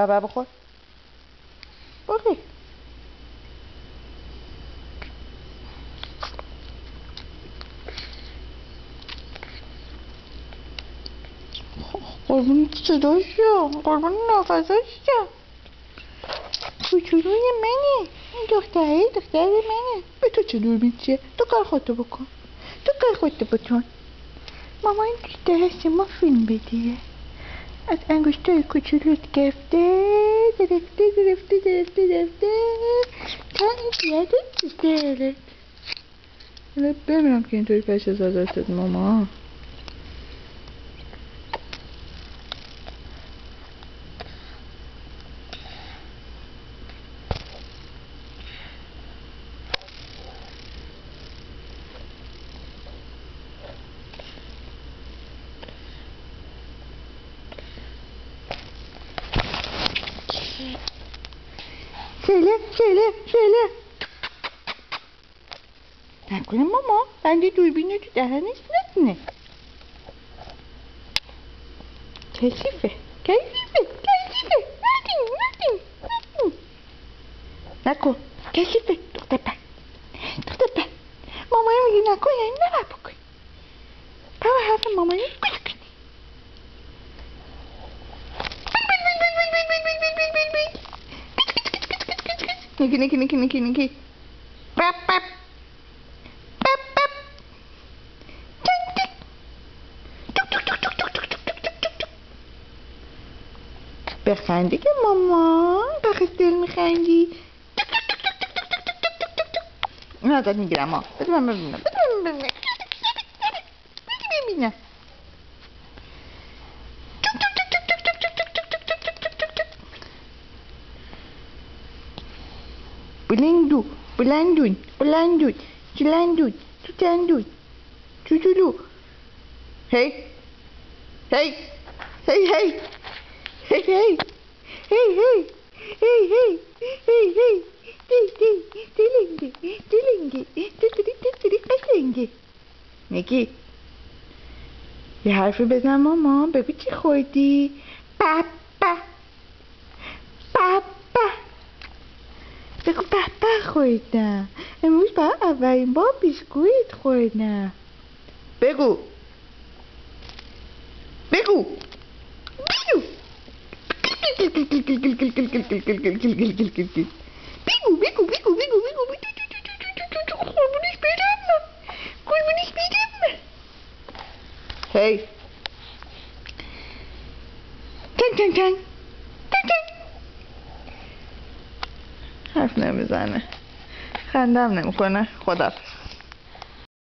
بابا بخور. بخور. قربون صداشو، قربون نفساشو. کوچولوی منه. این دختر منه. به تو چه دوربین چیه؟ تو کار خودتو بکن. مامان دوست هست ما فیلم بدیه. از انگشتای کوچولوت گرفته تا این زیاده دوست. حالا ببینم که اینطوری پش از ازتت ماما. شله نکنه ماما بنده دوربین رو تو دهنش نکنه. کشیفه نکن. کشیفه دختر پر مامایی میگه نکن یعنی نباید بکن. پا حرف مامایی گوش کنی. نکی بپ بخندی که مامان بخش دل میخندی. نه ازت میگیرم ها. بده من ببینم. بلندون چلندون چوچولو. هی قشنگه. نگی یه حرفی بزن ماما. بگو چی خوردی؟ پاپا بگو پاپا خوردم. امروز برای اولین بار بیسکویت خوردم. بگو قربونش بدم. هی تن حرف نمیزنه. خندم نمیکنه. خداحافظ.